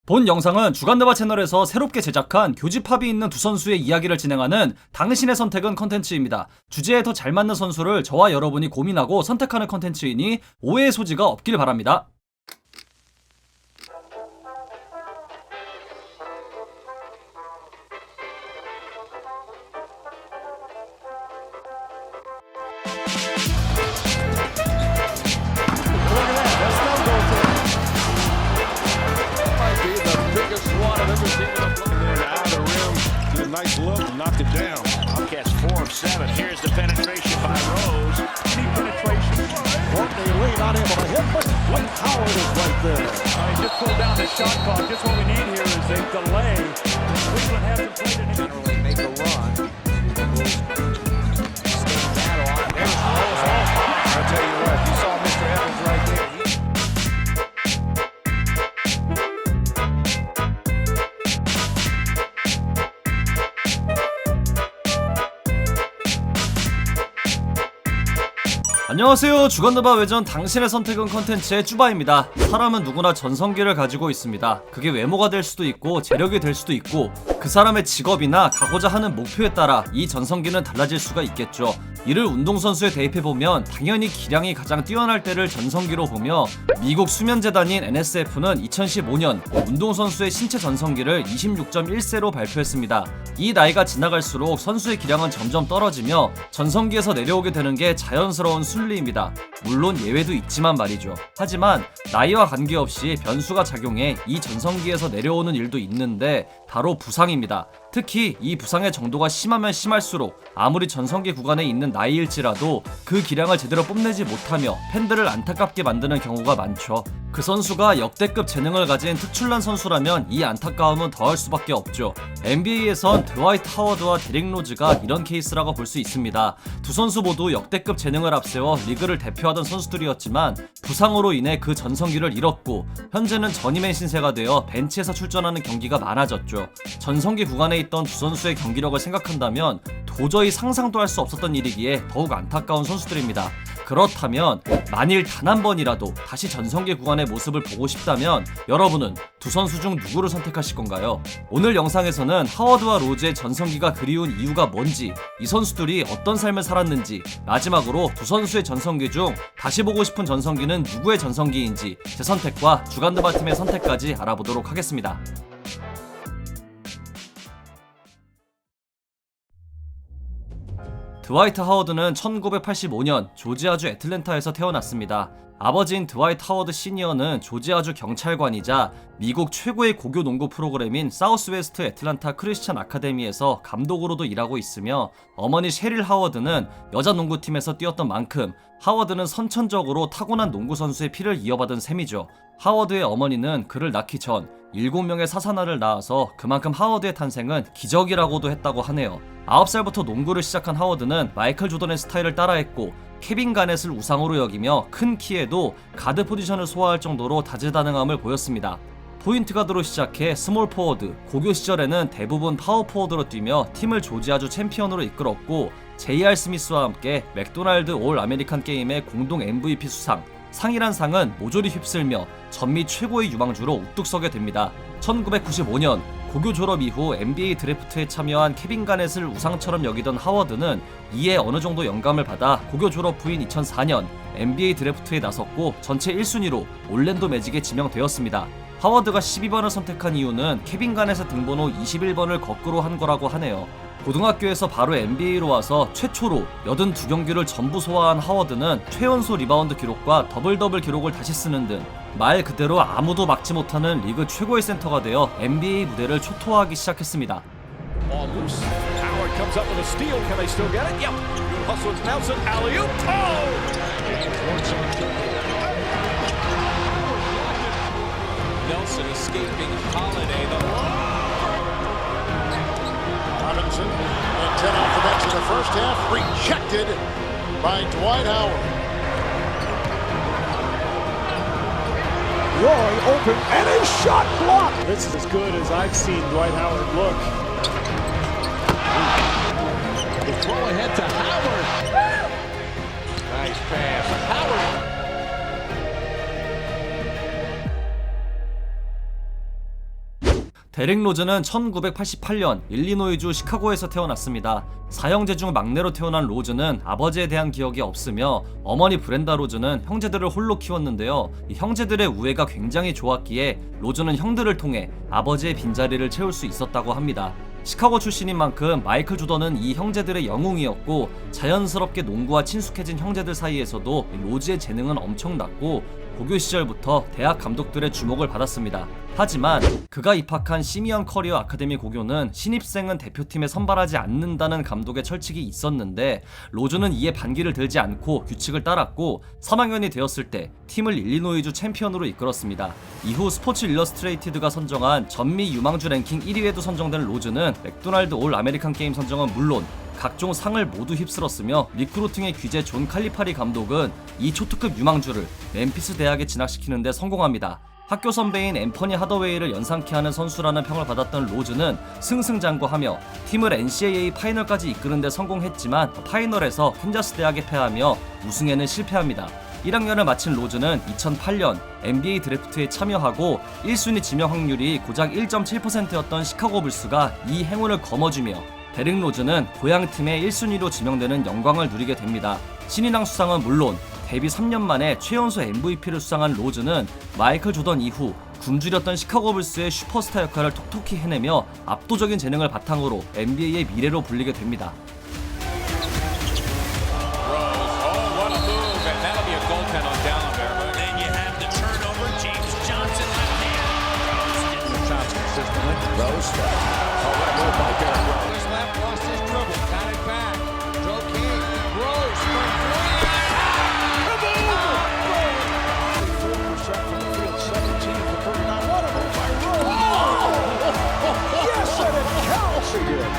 본 영상은 주간드바 채널에서 새롭게 제작한 교집합이 있는 두 선수의 이야기를 진행하는 당신의 선택은 컨텐츠입니다. 주제에 더 잘 맞는 선수를 저와 여러분이 고민하고 선택하는 컨텐츠이니 오해의 소지가 없길 바랍니다. Nice look, knocked it down. Outcast 4 of 7. Here's the penetration by Rose. Deep penetration. Courtney Lee not able to hit, but Dwight Howard is right there. He just pulled down the shot clock. Just what we need here is a delay. Cleveland hasn't played an Generally make a run. Stay that on. There's Rose. I'll tell you what, you saw Mr. Evans right there. 안녕하세요. 주간드바 외전 당신의 선택은 컨텐츠의 쭈바입니다. 사람은 누구나 전성기를 가지고 있습니다. 그게 외모가 될 수도 있고 재력이 될 수도 있고 그 사람의 직업이나 가고자 하는 목표에 따라 이 전성기는 달라질 수가 있겠죠. 이를 운동선수에 대입해보면 당연히 기량이 가장 뛰어날 때를 전성기로 보며 미국 수면재단인 NSF는 2015년 운동선수의 신체 전성기를 26.1세로 발표했습니다. 이 나이가 지나갈수록 선수의 기량은 점점 떨어지며 전성기에서 내려오게 되는 게 자연스러운 순리입니다. 물론 예외도 있지만 말이죠. 하지만 나이와 관계없이 변수가 작용해 이 전성기에서 내려오는 일도 있는데 바로 부상입니다. 특히 이 부상의 정도가 심하면 심할수록 아무리 전성기 구간에 있는 나이일지라도 그 기량을 제대로 뽐내지 못하며 팬들을 안타깝게 만드는 경우가 많죠. 그 선수가 역대급 재능을 가진 특출난 선수라면 이 안타까움은 더할 수밖에 없죠. NBA에선 드와이트 하워드와 데릭 로즈가 이런 케이스라고 볼 수 있습니다. 두 선수 모두 역대급 재능을 앞세워 리그를 대표하던 선수들이었지만 부상으로 인해 그 전성기를 잃었고 현재는 전임의 신세가 되어 벤치에서 출전하는 경기가 많아졌죠. 전성기 구간에 있던 두 선수의 경기력을 생각한다면 도저히 상상도 할 수 없었던 일이기에 더욱 안타까운 선수들입니다. 그렇다면 만일 단 한 번이라도 다시 전성기 구간의 모습을 보고 싶다면 여러분은 두 선수 중 누구를 선택하실 건가요? 오늘 영상에서는 하워드와 로즈의 전성기가 그리운 이유가 뭔지, 이 선수들이 어떤 삶을 살았는지, 마지막으로 두 선수의 전성기 중 다시 보고 싶은 전성기는 누구의 전성기인지 제 선택과 주간드바 팀의 선택까지 알아보도록 하겠습니다. 드와이트 하워드는 1985년 조지아주 애틀랜타에서 태어났습니다. 아버지인 드와이트 하워드 시니어는 조지아주 경찰관이자 미국 최고의 고교 농구 프로그램인 사우스웨스트 애틀랜타 크리스천 아카데미에서 감독으로도 일하고 있으며 어머니 셰릴 하워드는 여자 농구팀에서 뛰었던 만큼 하워드는 선천적으로 타고난 농구 선수의 피를 이어받은 셈이죠. 하워드의 어머니는 그를 낳기 전 7명의 사산아를 낳아서 그만큼 하워드의 탄생은 기적이라고도 했다고 하네요. 9살부터 농구를 시작한 하워드는 마이클 조던의 스타일을 따라했고 케빈 가넷을 우상으로 여기며 큰 키에도 가드 포지션을 소화할 정도로 다재다능함을 보였습니다. 포인트 가드로 시작해 스몰 포워드, 고교 시절에는 대부분 파워 포워드로 뛰며 팀을 조지아주 챔피언으로 이끌었고 J.R. 스미스와 함께 맥도날드 올 아메리칸 게임의 공동 MVP 수상, 상이란 상은 모조리 휩쓸며 전미 최고의 유망주로 우뚝 서게 됩니다. 1995년 고교 졸업 이후 NBA 드래프트에 참여한 케빈 가넷을 우상처럼 여기던 하워드는 이에 어느 정도 영감을 받아 고교 졸업 후인 2004년 NBA 드래프트에 나섰고 전체 1순위로 올랜도 매직에 지명되었습니다. 하워드가 12번을 선택한 이유는 케빈 가넷의 등번호 21번을 거꾸로 한 거라고 하네요. 고등학교에서 바로 NBA로 와서 최초로 82경기를 전부 소화한 하워드는 최연소 리바운드 기록과 더블 기록을 다시 쓰는 등 말 그대로 아무도 막지 못하는 리그 최고의 센터가 되어 NBA 무대를 초토화하기 시작했습니다. ball loose. Howard comes up with a steal. Can they still get it? Yep. Hustle it's Nelson. Alley-oop. Oh! Nelson escaping Holiday. Robinson and 10 off the bench in the first half. Rejected by Dwight Howard. Roy open and a shot blocked. This is as good as I've seen Dwight Howard look. The throw ahead to Howard. Nice pass. Howard. 데릭 로즈는 1988년 일리노이주 시카고에서 태어났습니다. 4형제 중 막내로 태어난 로즈는 아버지에 대한 기억이 없으며 어머니 브렌다 로즈는 형제들을 홀로 키웠는데요. 이 형제들의 우애가 굉장히 좋았기에 로즈는 형들을 통해 아버지의 빈자리를 채울 수 있었다고 합니다. 시카고 출신인 만큼 마이클 조던은 이 형제들의 영웅이었고 자연스럽게 농구와 친숙해진 형제들 사이에서도 로즈의 재능은 엄청났고 고교 시절부터 대학 감독들의 주목을 받았습니다. 하지만 그가 입학한 시미언 커리어 아카데미 고교는 신입생은 대표팀에 선발하지 않는다는 감독의 철칙이 있었는데 로즈는 이에 반기를 들지 않고 규칙을 따랐고 3학년이 되었을 때 팀을 일리노이주 챔피언으로 이끌었습니다. 이후 스포츠 일러스트레이티드가 선정한 전미 유망주 랭킹 1위에도 선정된 로즈는 맥도날드 올 아메리칸 게임 선정은 물론 각종 상을 모두 휩쓸었으며 리크루팅의 귀재 존 칼리파리 감독은 이 초특급 유망주를 멤피스 대학에 진학시키는 데 성공합니다. 학교 선배인 앰퍼니 하더웨이를 연상케 하는 선수라는 평을 받았던 로즈는 승승장구하며 팀을 NCAA 파이널까지 이끄는 데 성공했지만 파이널에서 캔자스 대학에 패하며 우승에는 실패합니다. 1학년을 마친 로즈는 2008년 NBA 드래프트에 참여하고 1순위 지명 확률이 고작 1.7%였던 시카고 불스가 이 행운을 거머쥐며 데릭 로즈는 고향팀의 1순위로 지명되는 영광을 누리게 됩니다. 신인왕 수상은 물론 데뷔 3년 만에 최연소 MVP를 수상한 로즈는 마이클 조던 이후 굶주렸던 시카고 불스의 슈퍼스타 역할을 톡톡히 해내며 압도적인 재능을 바탕으로 NBA의 미래로 불리게 됩니다.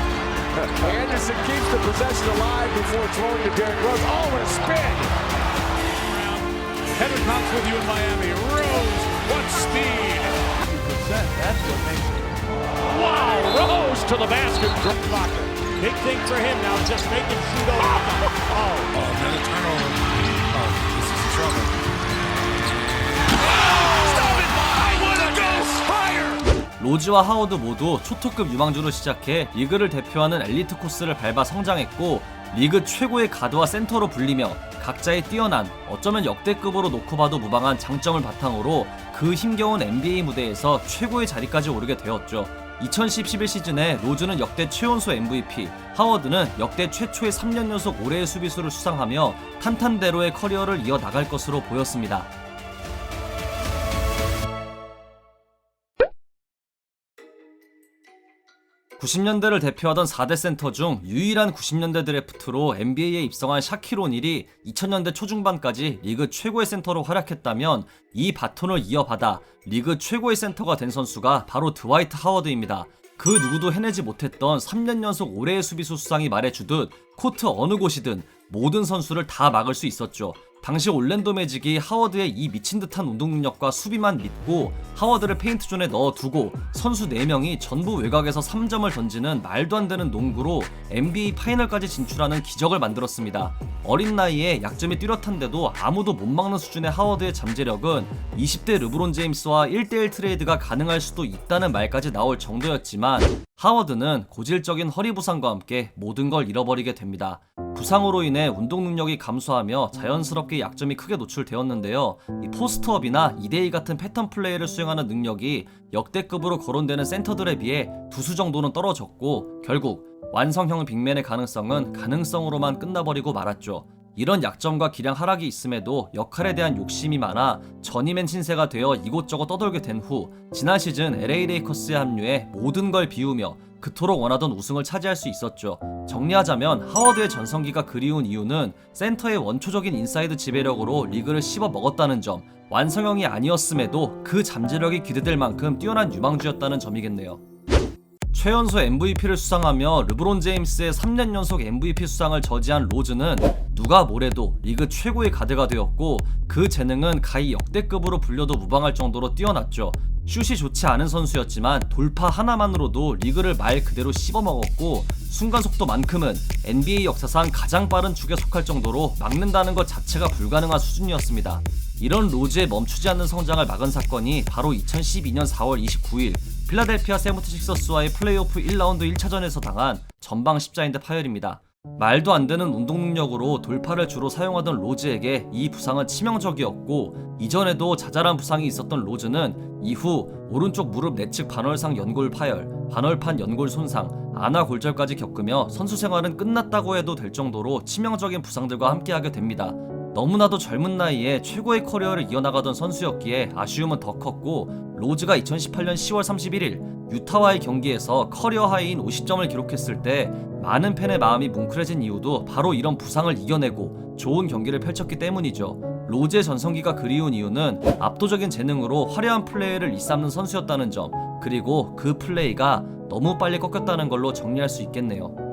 Anderson keeps the possession alive before throwing to Derrick Rose. Oh, what a spin! Kevin Cox with you in Miami. Rose, what speed! That's what makes it. Wow, Rose to the basket. Blocker. Big thing for him now, just make him shoot over. Oh, Another turnover. Oh, this is trouble. Stop it! I want to go higher! 로즈와 하워드 모두 초특급 유망주로 시작해 리그를 대표하는 엘리트 코스를 밟아 성장했고 리그 최고의 가드와 센터로 불리며 각자의 뛰어난 어쩌면 역대급으로 놓고 봐도 무방한 장점을 바탕으로 그 힘겨운 NBA 무대에서 최고의 자리까지 오르게 되었죠. 2010-11 시즌에 로즈는 역대 최연소 MVP, 하워드는 역대 최초의 3년 연속 올해의 수비수를 수상하며 탄탄대로의 커리어를 이어나갈 것으로 보였습니다. 90년대를 대표하던 4대 센터 중 유일한 90년대 드래프트로 NBA에 입성한 샤킬 오닐이 2000년대 초중반까지 리그 최고의 센터로 활약했다면 이 바톤을 이어받아 리그 최고의 센터가 된 선수가 바로 드와이트 하워드입니다. 그 누구도 해내지 못했던 3년 연속 올해의 수비수 수상이 말해주듯 코트 어느 곳이든 모든 선수를 다 막을 수 있었죠. 당시 올랜도 매직이 하워드의 이 미친듯한 운동 능력과 수비만 믿고 하워드를 페인트존에 넣어두고 선수 4명이 전부 외곽에서 3점을 던지는 말도 안 되는 농구로 NBA 파이널까지 진출하는 기적을 만들었습니다. 어린 나이에 약점이 뚜렷한데도 아무도 못 막는 수준의 하워드의 잠재력은 20대 르브론 제임스와 1대1 트레이드가 가능할 수도 있다는 말까지 나올 정도였지만 하워드는 고질적인 허리 부상과 함께 모든 걸 잃어버리게 됩니다. 부상으로 인해 운동 능력이 감소하며 자연스럽게 약점이 크게 노출되었는데요. 이 포스트업이나 2대2 같은 패턴 플레이를 수행하는 능력이 역대급으로 거론되는 센터들에 비해 두수 정도는 떨어졌고 결국 완성형 빅맨의 가능성은 가능성으로만 끝나버리고 말았죠. 이런 약점과 기량 하락이 있음에도 역할에 대한 욕심이 많아 전임맨 신세가 되어 이곳저곳 떠돌게 된 후 지난 시즌 LA 레이커스에 합류해 모든 걸 비우며 그토록 원하던 우승을 차지할 수 있었죠. 정리하자면 하워드의 전성기가 그리운 이유는 센터의 원초적인 인사이드 지배력으로 리그를 씹어 먹었다는 점, 완성형이 아니었음에도 그 잠재력이 기대될 만큼 뛰어난 유망주였다는 점이겠네요. 최연소 MVP를 수상하며 르브론 제임스의 3년 연속 MVP 수상을 저지한 로즈는 누가 뭐래도 리그 최고의 가드가 되었고 그 재능은 가히 역대급으로 불려도 무방할 정도로 뛰어났죠. 슛이 좋지 않은 선수였지만 돌파 하나만으로도 리그를 말 그대로 씹어먹었고 순간 속도만큼은 NBA 역사상 가장 빠른 축에 속할 정도로 막는다는 것 자체가 불가능한 수준이었습니다. 이런 로즈의 멈추지 않는 성장을 막은 사건이 바로 2012년 4월 29일 필라델피아 세븐티식서스와의 플레이오프 1라운드 1차전에서 당한 전방 십자인대 파열입니다. 말도 안 되는 운동 능력으로 돌파를 주로 사용하던 로즈에게 이 부상은 치명적이었고, 이전에도 자잘한 부상이 있었던 로즈는 이후 오른쪽 무릎 내측 반월상 연골 파열, 반월판 연골 손상, 아나 골절까지 겪으며 선수 생활은 끝났다고 해도 될 정도로 치명적인 부상들과 함께하게 됩니다. 너무나도 젊은 나이에 최고의 커리어를 이어나가던 선수였기에 아쉬움은 더 컸고, 로즈가 2018년 10월 31일 유타와의 경기에서 커리어 하이인 50점을 기록했을 때 많은 팬의 마음이 뭉클해진 이유도 바로 이런 부상을 이겨내고 좋은 경기를 펼쳤기 때문이죠. 로즈의 전성기가 그리운 이유는 압도적인 재능으로 화려한 플레이를 일삼는 선수였다는 점, 그리고 그 플레이가 너무 빨리 꺾였다는 걸로 정리할 수 있겠네요.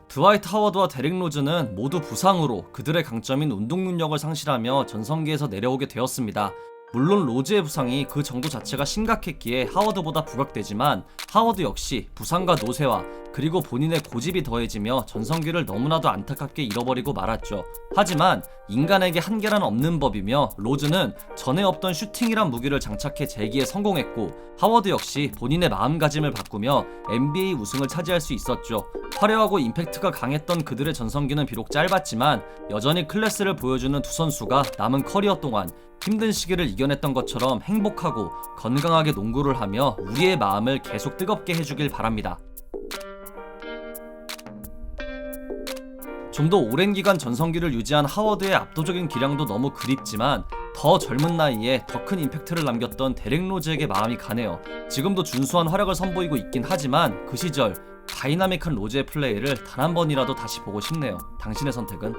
드와이트 하워드와 데릭 로즈는 모두 부상으로 그들의 강점인 운동 능력을 상실하며 전성기에서 내려오게 되었습니다. 물론 로즈의 부상이 그 정도 자체가 심각했기에 하워드보다 부각되지만, 하워드 역시 부상과 노쇠화 그리고 본인의 고집이 더해지며 전성기를 너무나도 안타깝게 잃어버리고 말았죠. 하지만 인간에게 한계란 없는 법이며, 로즈는 전에 없던 슈팅이란 무기를 장착해 재기에 성공했고, 하워드 역시 본인의 마음가짐을 바꾸며 NBA 우승을 차지할 수 있었죠. 화려하고 임팩트가 강했던 그들의 전성기는 비록 짧았지만 여전히 클래스를 보여주는 두 선수가 남은 커리어 동안 힘든 시기를 이겨냈던 것처럼 행복하고 건강하게 농구를 하며 우리의 마음을 계속 뜨겁게 해주길 바랍니다. 좀 더 오랜 기간 전성기를 유지한 하워드의 압도적인 기량도 너무 그립지만, 더 젊은 나이에 더 큰 임팩트를 남겼던 데릭 로즈에게 마음이 가네요. 지금도 준수한 활약을 선보이고 있긴 하지만 그 시절 다이나믹한 로즈의 플레이를 단 한 번이라도 다시 보고 싶네요. 당신의 선택은?